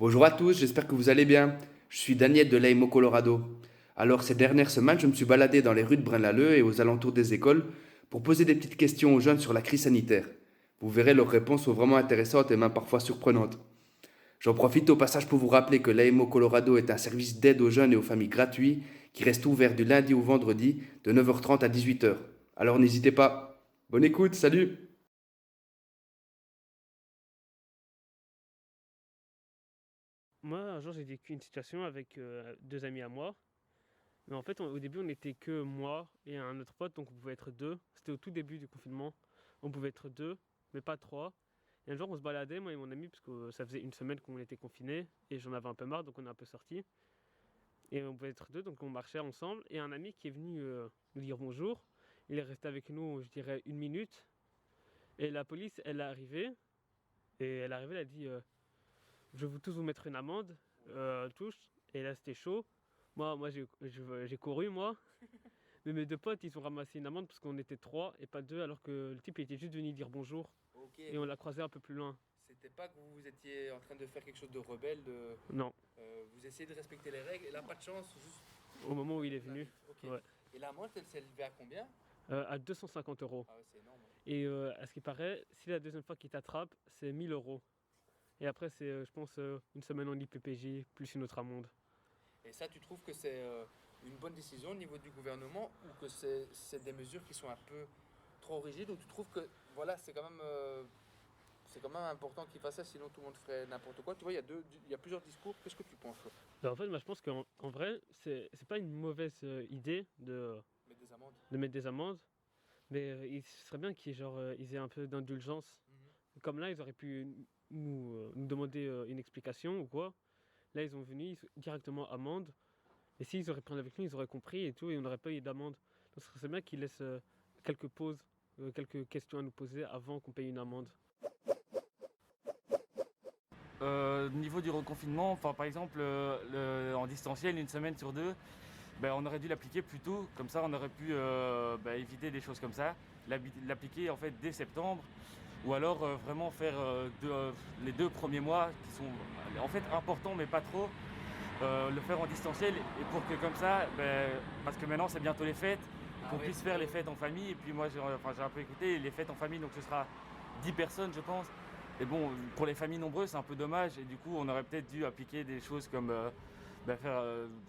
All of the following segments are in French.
Bonjour à tous, j'espère que vous allez bien. Je suis Daniel de l'AIMO Colorado. Alors, ces dernières semaines, je me suis baladé dans les rues de Braine-l'Alleud et aux alentours des écoles pour poser des petites questions aux jeunes sur la crise sanitaire. Vous verrez, leurs réponses sont vraiment intéressantes et même parfois surprenantes. J'en profite au passage pour vous rappeler que l'AIMO Colorado est un service d'aide aux jeunes et aux familles gratuit qui reste ouvert du lundi au vendredi de 9h30 à 18h. Alors n'hésitez pas. Bonne écoute, salut! Moi, un jour, j'ai vécu une situation avec deux amis à moi. Mais en fait, au début, on n'était que moi et un autre pote, donc on pouvait être deux. C'était au tout début du confinement. On pouvait être deux, mais pas trois. Et un jour, on se baladait, moi et mon ami, parce que ça faisait une semaine qu'on était confinés, et j'en avais un peu marre, donc on est un peu sortis. Et on pouvait être deux, donc on marchait ensemble. Et un ami qui est venu nous dire bonjour, il est resté avec nous, je dirais, une minute. Et la police, elle est arrivée, elle a dit je vais tous vous mettre une amende, tous. Et là, c'était chaud. Moi j'ai couru, moi. Mais mes deux potes, ils ont ramassé une amende parce qu'on était trois et pas deux, alors que le type il était juste venu dire bonjour. Ok, Et on l'a croisé un peu plus loin. c'était pas que vous étiez en train de faire quelque chose de rebelle, Non, vous essayez de respecter les règles, et là, pas de chance, juste au moment où il est on venu. arrive. Ok. Ouais. Et l'amende, elle s'est élevée à combien? À 250 euros. Ah ouais, c'est énorme. Et à ce qui paraît, si la deuxième fois qu'il t'attrape, c'est 1000 euros. Et après, c'est, je pense, une semaine en IPPJ plus une autre amende. Et ça, tu trouves que c'est une bonne décision au niveau du gouvernement, ou que c'est des mesures qui sont un peu trop rigides, ou tu trouves que voilà, c'est quand même important qu'ils fassent ça, sinon tout le monde ferait n'importe quoi. Tu vois, il y a plusieurs discours. Qu'est-ce que tu penses, toi? En fait, moi, je pense qu'en vrai, c'est pas une mauvaise idée Mettre des amendes. de mettre des amendes. Mais il serait bien ils aient un peu d'indulgence. Mhm. Comme là, ils auraient pu nous demander une explication ou quoi. Là, ils ont venu directement amende. Et s'ils auraient pris avec nous, ils auraient compris et tout, et on n'aurait pas eu d'amende. Donc, ce serait bien qu'ils laissent quelques pauses, quelques questions à nous poser avant qu'on paye une amende. Niveau du reconfinement, enfin par exemple en distanciel une semaine sur deux, ben, on aurait dû l'appliquer plus tôt, comme ça on aurait pu ben, éviter des choses comme ça, l'appliquer en fait dès septembre, ou alors vraiment faire les 2 premiers mois qui sont en fait importants mais pas trop, le faire en distanciel et pour que comme ça, ben, parce que maintenant c'est bientôt les fêtes, Ah qu'on oui. puisse faire les fêtes en famille, et puis moi j'ai un peu écouté les fêtes en famille, donc ce sera 10 personnes je pense. Et bon, pour les familles nombreuses, c'est un peu dommage. Et du coup, on aurait peut-être dû appliquer des choses comme bah, faire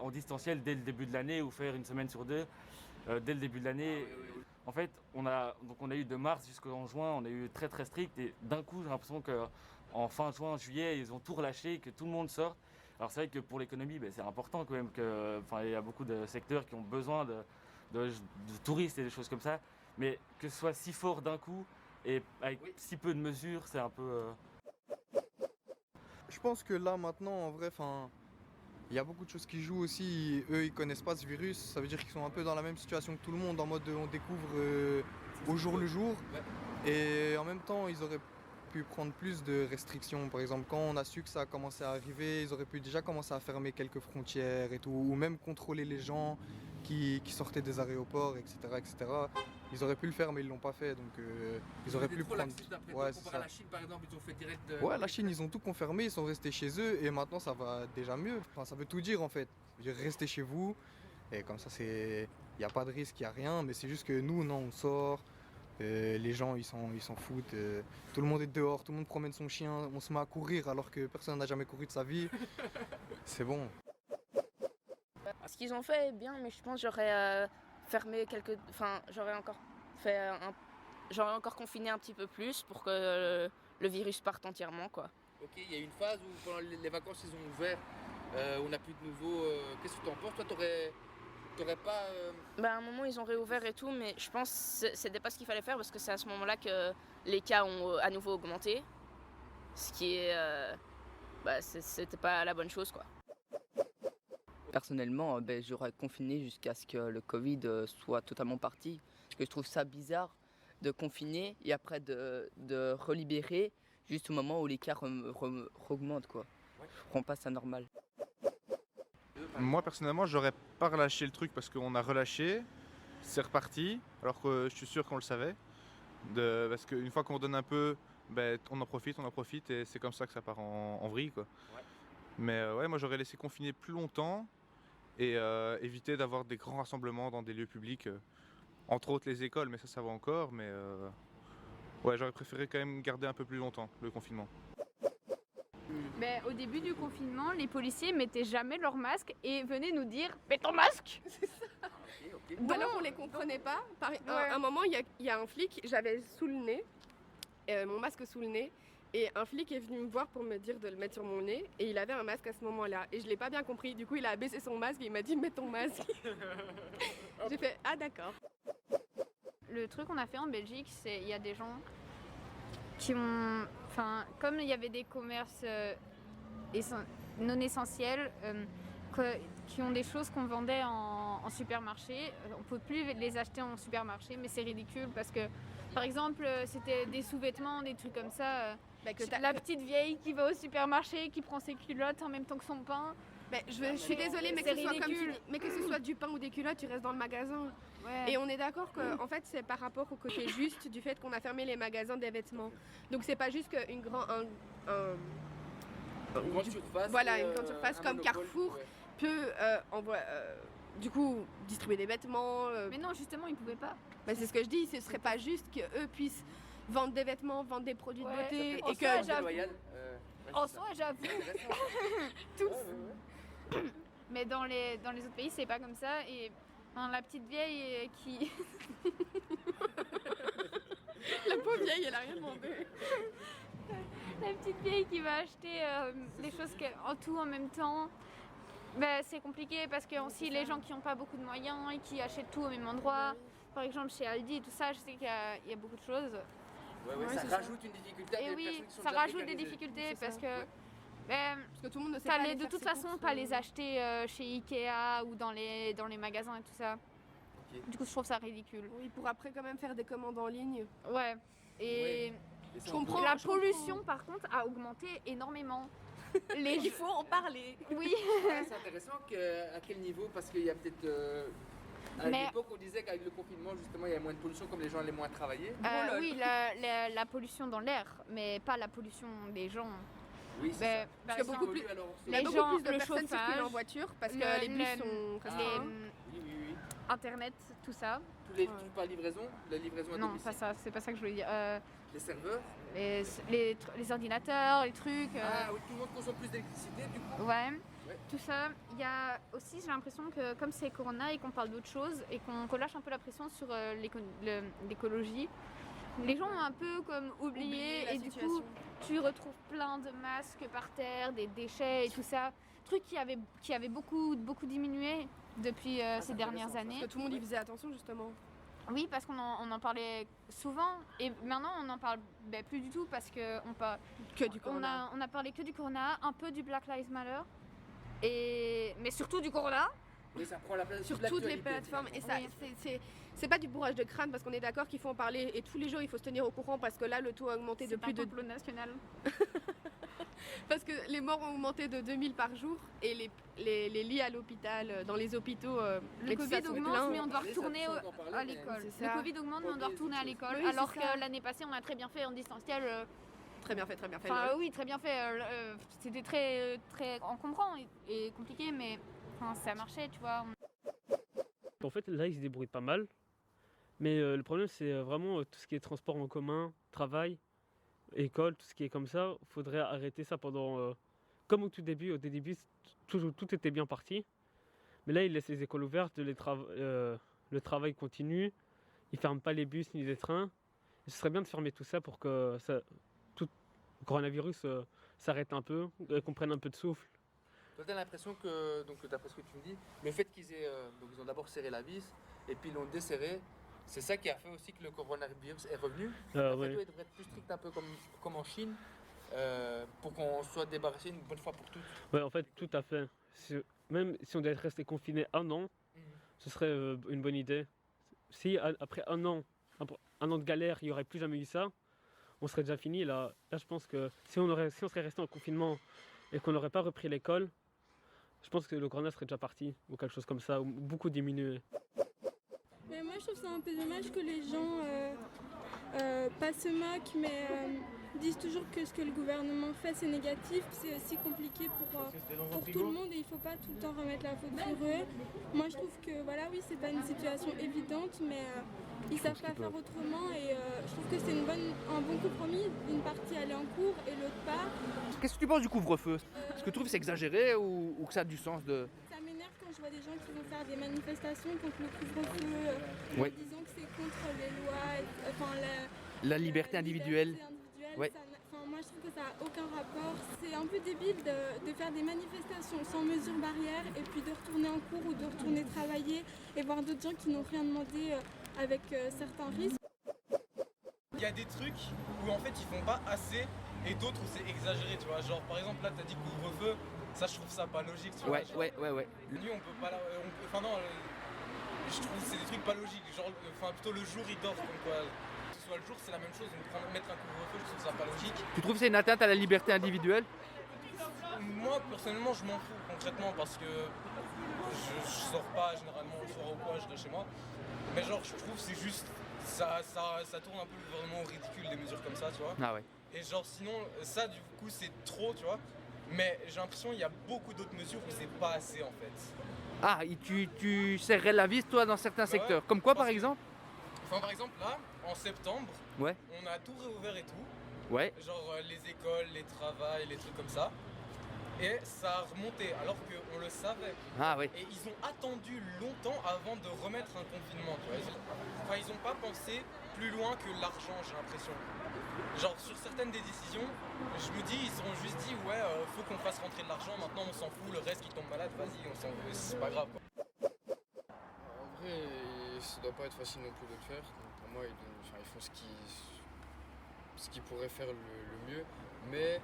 en distanciel dès le début de l'année ou faire une semaine sur deux dès le début de Ah l'année. oui, oui, oui. En fait, on a eu de mars jusqu'en juin, on a eu très très strict. Et d'un coup, j'ai l'impression qu'en fin juin, juillet, ils ont tout relâché, que tout le monde sort. Alors c'est vrai que pour l'économie, bah, c'est important quand même il y a beaucoup de secteurs qui ont besoin de touristes et des choses comme ça. Mais que ce soit si fort d'un coup et avec Oui. si peu de mesures, c'est un peu. Je pense que là maintenant, en vrai, enfin, il y a beaucoup de choses qui jouent aussi. Eux, ils connaissent pas ce virus. Ça veut dire qu'ils sont un peu dans la même situation que tout le monde, en mode on découvre C'est ce au qu'ils jour le veulent. jour. Ouais. Et en même temps, ils auraient pu prendre plus de restrictions. Par exemple, quand on a su que ça a commencé à arriver, ils auraient pu déjà commencer à fermer quelques frontières et tout, ou même contrôler les gens qui sortaient des aéroports, etc., etc. Ils auraient pu le faire, mais ils l'ont pas fait. Donc, ils Ils ont auraient été pu trop prendre. laxistes après toi, Ouais, c'est comparé à ça. la Chine, par exemple, ils ont fait direct de. Ouais, la Chine, ils ont tout confirmé, ils sont restés chez eux et maintenant ça va déjà mieux. Enfin, ça veut tout dire en fait. Je veux dire, restez chez vous et comme ça, c'est. Il n'y a pas de risque, il n'y a rien, mais c'est juste que nous, non, on sort, les gens, ils s'en foutent. Tout le monde est dehors, tout le monde promène son chien, on se met à courir alors que personne n'a jamais couru de sa vie. C'est bon. Ce qu'ils ont fait est bien, mais je pense que j'aurais fermé quelques. Enfin, j'aurais encore fait j'aurais encore confiné un petit peu plus pour que le virus parte entièrement, quoi. Ok, il y a eu une phase où pendant les vacances ils ont ouvert, on n'a plus de nouveau. Qu'est-ce que tu en penses? Toi, t'aurais pas. Bah, à un moment, ils ont réouvert et tout, mais je pense que c'était pas ce qu'il fallait faire parce que c'est à ce moment-là que les cas ont à nouveau augmenté. Ce qui est. Bah, c'était pas la bonne chose, quoi. Personnellement, ben, j'aurais confiné jusqu'à ce que le Covid soit totalement parti. Parce que je trouve ça bizarre de confiner et après de relibérer juste au moment où les cas augmentent, quoi. Ouais. Je comprends pas ça normal. Moi personnellement, j'aurais pas relâché le truc parce qu'on a relâché, c'est reparti, alors que je suis sûr qu'on le savait. Parce qu'une fois qu'on donne un peu, ben, on en profite et c'est comme ça que ça part en vrille, quoi. Ouais. Mais ouais, moi j'aurais laissé confiner plus longtemps et éviter d'avoir des grands rassemblements dans des lieux publics, entre autres les écoles, mais ça va encore. Mais ouais, j'aurais préféré quand même garder un peu plus longtemps le confinement. Mais au début du confinement, les policiers mettaient jamais leur masque et venaient nous dire mets ton masque. Ou alors on les comprenait pas. À un moment, il y a un flic, j'avais sous le nez, mon masque sous le nez, et un flic est venu me voir pour me dire de le mettre sur mon nez, et il avait un masque à ce moment-là, et je l'ai pas bien compris. Du coup, il a abaissé son masque et il m'a dit mets ton masque. J'ai fait ah d'accord. Le truc qu'on a fait en Belgique, c'est il y a des gens qui ont, enfin, comme il y avait des commerces non essentiels, qui ont des choses qu'on vendait en supermarché, on peut plus les acheter en supermarché, mais c'est ridicule parce que, par exemple, c'était des sous-vêtements, des trucs comme ça. La petite vieille qui va au supermarché, qui prend ses culottes en même temps que son pain. Je suis désolée, mais que, ce soit, comme tu dis, mais que ce soit du pain ou des culottes, tu restes dans le magasin. Ouais. Et on est d'accord que en fait, c'est par rapport au côté juste du fait qu'on a fermé les magasins des vêtements. Donc c'est pas juste qu'une grande surface. Voilà, une grande surface comme Carrefour peut du coup distribuer des vêtements. Mais non, justement, ils pouvaient pas. C'est ce que je dis, ce serait pas juste qu'eux puissent vendre des vêtements, vendre des produits de beauté En et soi, que j'avoue. En soi, j'avoue. Tous. Mais dans les autres pays, c'est pas comme ça. Et la petite vieille qui. La pauvre vieille, elle a rien demandé. La petite vieille qui va acheter des choses en tout en même temps. C'est compliqué parce que aussi les gens qui n'ont pas beaucoup de moyens et qui achètent tout au même endroit, par exemple chez Aldi et tout ça, je sais qu'il y a beaucoup de choses. Ça rajoute une difficulté. Et oui, ça rajoute des difficultés parce que tout le monde ne sait t'allais pas de toute façon pas les acheter chez Ikea ou dans les magasins et tout ça. Okay. Du coup, je trouve ça ridicule. Oui, pour après quand même faire des commandes en ligne. Ouais. Et je comprends. La pollution, par contre, a augmenté énormément. Il faut en parler. Oui. C'est intéressant à quel niveau, parce qu'il y a peut-être. À l'époque, on disait qu'avec le confinement, justement, il y avait moins de pollution, comme les gens allaient moins travailler. Oui, la pollution dans l'air, mais pas la pollution des gens. Oui, c'est ça. Parce qu'il y a beaucoup plus, les beaucoup gens, plus de le personnes chauffage, circulent en voiture parce que les bus sont restreints. Oui. Internet, tout ça. Tu parles livraison, la livraison à Non, domicile. pas ça, c'est pas ça que je voulais dire. Les serveurs. Les ordinateurs, les trucs. Ah oui, tout le monde consomme plus d'électricité du coup. Ouais. Tout ça. Il y a aussi, j'ai l'impression que comme c'est Corona et qu'on parle d'autre chose et qu'on relâche un peu la pression sur l'écologie, les gens ont un peu comme oublié et du coup tu retrouves plein de masques par terre, des déchets et tout ça. Truc qui avait beaucoup diminué depuis ces dernières années. Parce que tout le monde y faisait attention justement. Oui, parce qu'on en parlait souvent et maintenant on n'en parle plus du tout parce qu'on parle que du Corona. On a parlé que du Corona, un peu du Black Lives Matter, mais surtout du Corona. Oui, ça prend la place sur toutes les plateformes. Et ça, c'est pas du bourrage de crâne parce qu'on est d'accord qu'il faut en parler et tous les jours il faut se tenir au courant parce que là le taux a augmenté de plus de. C'est un complot national. Parce que les morts ont augmenté de 2000 par jour et les lits à l'hôpital, dans les hôpitaux. Le Covid augmente, mais on doit retourner à l'école. Le Covid augmente, mais on doit retourner à l'école. Oui, alors que l'année passée, on a très bien fait en distanciel. Très bien fait. Enfin, oui, très bien fait. C'était très encombrant et compliqué, mais ça marchait, tu vois. En fait, là, ils se débrouillent pas mal. Mais le problème, c'est vraiment tout ce qui est transport en commun, travail, école, tout ce qui est comme ça. Il faudrait arrêter ça pendant... comme au tout début. Au début, tout était bien parti. Mais là, ils laissent les écoles ouvertes, le travail continue. Ils ne ferment pas les bus ni les trains. Et ce serait bien de fermer tout ça pour que tout le coronavirus s'arrête un peu, qu'on prenne un peu de souffle. Toi, tu as l'impression que, donc d'après ce que tu me dis, le fait qu'ils ils ont d'abord serré la vis et puis ils l'ont desserré, c'est ça qui a fait aussi que le coronavirus est revenu. Ouais. Il devrait être plus strict un peu comme en Chine pour qu'on soit débarrassé une bonne fois pour toutes. Ouais, en fait, tout à fait. Même si on devait rester confiné un an, ce serait une bonne idée. Si après un an de galère, il n'y aurait plus jamais eu ça, on serait déjà fini. Là, je pense que si on serait resté en confinement et qu'on n'aurait pas repris l'école, je pense que le corona serait déjà parti ou quelque chose comme ça, ou beaucoup diminué. Mais moi je trouve ça un peu dommage que les gens pas se moquent, mais disent toujours que ce que le gouvernement fait c'est négatif, c'est aussi compliqué pour tout le monde et il ne faut pas tout le temps remettre la faute sur eux. Moi je trouve que voilà, oui, c'est pas une situation évidente, mais ils savent pas faire autrement et je trouve que c'est un bon compromis, une partie aller en cours et l'autre pas. Qu'est-ce que tu penses du couvre-feu? Est-ce que tu trouves que c'est exagéré ou que ça a du sens de... Ça m'énerve quand je vois des gens qui vont faire des manifestations contre le couvre-feu, Oui. en disant que c'est contre les lois, enfin La liberté individuelle. Ouais. Moi je trouve que ça n'a aucun rapport. C'est un peu débile de faire des manifestations sans mesures barrières et puis de retourner en cours ou de retourner travailler et voir d'autres gens qui n'ont rien demandé avec certains risques. Il y a des trucs où en fait ils font pas assez et d'autres où c'est exagéré, tu vois. Genre par exemple là t'as dit couvre-feu, ça je trouve ça pas logique, tu vois. Ouais. La nuit on peut pas enfin non, je trouve que c'est des trucs pas logiques, genre plutôt le jour ils dorment comme quoi. Que ce soit le jour c'est la même chose, donc mettre un couvre-feu je trouve ça pas logique. Tu trouves que c'est une atteinte à la liberté individuelle? Moi personnellement je m'en fous concrètement parce que je sors pas généralement le soir ou quoi, je reste chez moi. Mais genre je trouve c'est juste ça tourne un peu vraiment au ridicule des mesures comme ça, tu vois. Ah ouais. Et genre sinon ça du coup c'est trop, tu vois. Mais j'ai l'impression qu'il y a beaucoup d'autres mesures où c'est pas assez en fait. Ah, et tu serrerais la vis toi dans certains secteurs. Comme quoi par exemple? Enfin par exemple là, en septembre, Ouais. on a tout réouvert et tout. Ouais. Genre les écoles, les travails, les trucs comme ça. Et ça a remonté alors qu'on le savait. Ah oui. Et ils ont attendu longtemps avant de remettre un confinement, tu vois. Enfin, ils n'ont pas pensé plus loin que l'argent, j'ai l'impression. Genre sur certaines des décisions, je me dis, ils ont juste dit ouais, faut qu'on fasse rentrer de l'argent, maintenant on s'en fout, le reste qui tombe malade, vas-y, on s'en fout, c'est pas grave quoi. En vrai, ça doit pas être facile non plus de le faire. Donc pour moi, ils font ce qu'ils pourraient faire le mieux. Mais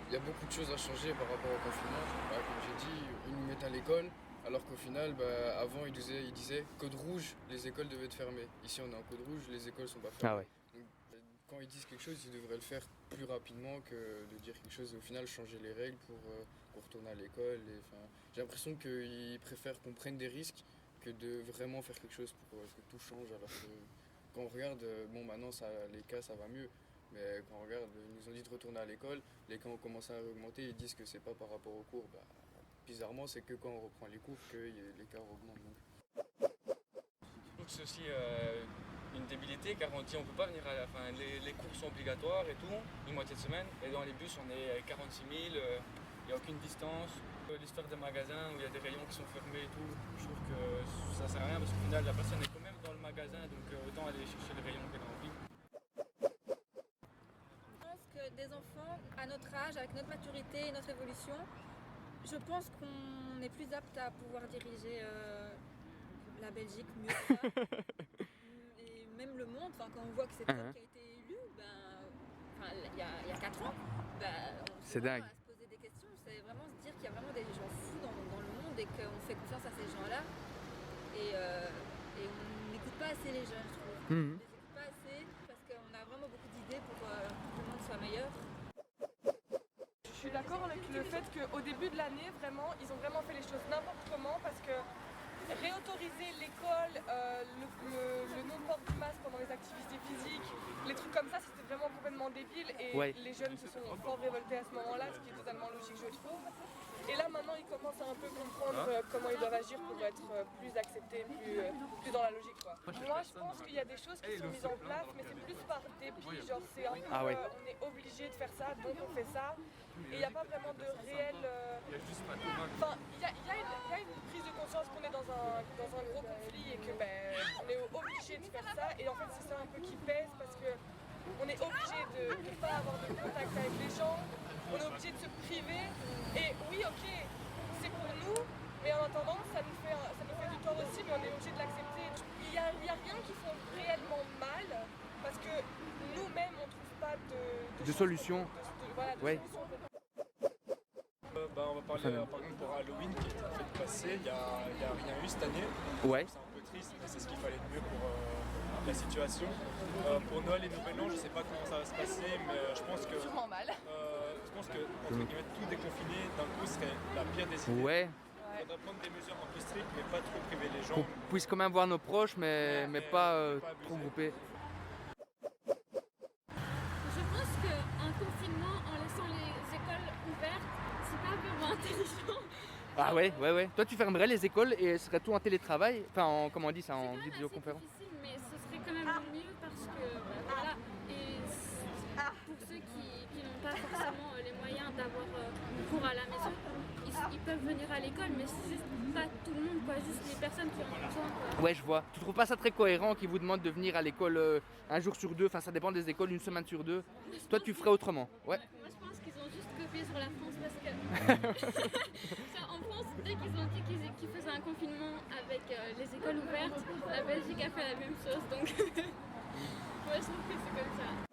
il y a beaucoup de choses à changer par rapport au confinement. Comme j'ai dit, ils nous mettent à l'école, alors qu'au final, avant, ils disaient code rouge, les écoles devaient être fermées. Ici, on est en code rouge, les écoles sont pas fermées. Ah ouais. Donc, quand ils disent quelque chose, ils devraient le faire plus rapidement que de dire quelque chose et au final changer les règles pour retourner à l'école. J'ai l'impression qu'ils préfèrent qu'on prenne des risques que de vraiment faire quelque chose pour que tout change. Alors que quand on regarde, maintenant les cas ça va mieux. Mais quand on regarde, ils nous ont dit de retourner à l'école, les cas ont commencé à augmenter, ils disent que c'est pas par rapport aux cours. Bizarrement, c'est que quand on reprend les cours que les cas augmentent. Je trouve que c'est aussi une débilité car on dit on peut pas venir à la fin. Les cours sont obligatoires et tout, une moitié de semaine. Et dans les bus, on est 46 000, il n'y a aucune distance. L'histoire des magasins où il y a des rayons qui sont fermés et tout, je trouve que ça sert à rien parce qu'au final, la personne est quand même dans le magasin, donc autant aller chercher les rayons qu'elle a envie. Des enfants à notre âge, avec notre maturité et notre évolution, je pense qu'on est plus apte à pouvoir diriger la Belgique mieux que ça. Et même le monde, quand on voit que c'est Trump qui a été élu, il y a 4 ans, c'est dingue. À se poser des questions, c'est vraiment se dire qu'il y a vraiment des gens fous dans le monde et qu'on fait confiance à ces gens-là. Et on n'écoute pas assez les jeunes, je trouve. On ne les écoute pas assez parce qu'on a vraiment beaucoup d'idées pour que le monde soit meilleur. Je suis d'accord avec le fait qu'au début de l'année, vraiment, ils ont vraiment fait les choses n'importe comment parce que réautoriser l'école, le non-port du masque pendant les activités physiques, les trucs comme ça, c'était vraiment complètement débile et les jeunes se sont fort révoltés à ce moment-là, ce qui est totalement logique, je trouve. Et là, maintenant, ils commencent à un peu comprendre comment ils doivent agir pour être plus acceptés, plus dans la logique, quoi. Moi, je pense qu'il y a des choses qui sont mises en place, mais c'est plus par dépit, genre c'est un peu, on est obligé de faire ça, donc on fait ça. Et il n'y a pas vraiment de réel... Enfin, il y a une prise de conscience qu'on est dans un gros conflit et que on est obligé de faire ça. Et en fait, c'est ça un peu qui pèse parce que on est obligé de ne pas avoir de contact avec les gens. On est obligé de se priver. Et oui, ok, c'est pour nous, mais en attendant, ça nous fait du tort aussi, mais on est obligé de l'accepter. Il y a rien qui fait réellement mal parce que nous-mêmes, on ne trouve pas de solution. Solution. On va parler par exemple pour Halloween qui est en fait passé, il n'y a rien eu cette année. Ouais. C'est un peu triste, mais c'est ce qu'il fallait de mieux pour la situation. Pour Noël et Nouvel An, je ne sais pas comment ça va se passer, mais je pense que... Sûrement mal. Je pense que entre guillemets, tout déconfiné d'un coup serait la pire des idées. Ouais. Il faudrait prendre des mesures un peu strictes, mais pas trop priver les gens. Qu'on puisse quand même voir nos proches, mais pas trop groupés. Je pense qu'un Ah ouais. Toi, tu fermerais les écoles et ce serait tout en télétravail, enfin, comment on dit ça, en vidéoconférence. C'est difficile, mais ce serait quand même mieux parce que voilà. Et pour ceux qui n'ont pas forcément les moyens d'avoir cours à la maison, ils peuvent venir à l'école, mais c'est juste pas tout le monde, quoi, juste les personnes qui en ont besoin, quoi. Ouais, je vois. Tu trouves pas ça très cohérent qu'ils vous demandent de venir à l'école un jour sur deux, enfin ça dépend des écoles, une semaine sur deux. Toi, tu ferais autrement. Ouais. Moi, je pense qu'ils ont juste copié sur la France parce que en France, dès qu'ils ont dit qu'ils faisaient un confinement avec les écoles ouvertes, la Belgique a fait la même chose, donc moi je trouve que c'est comme ça.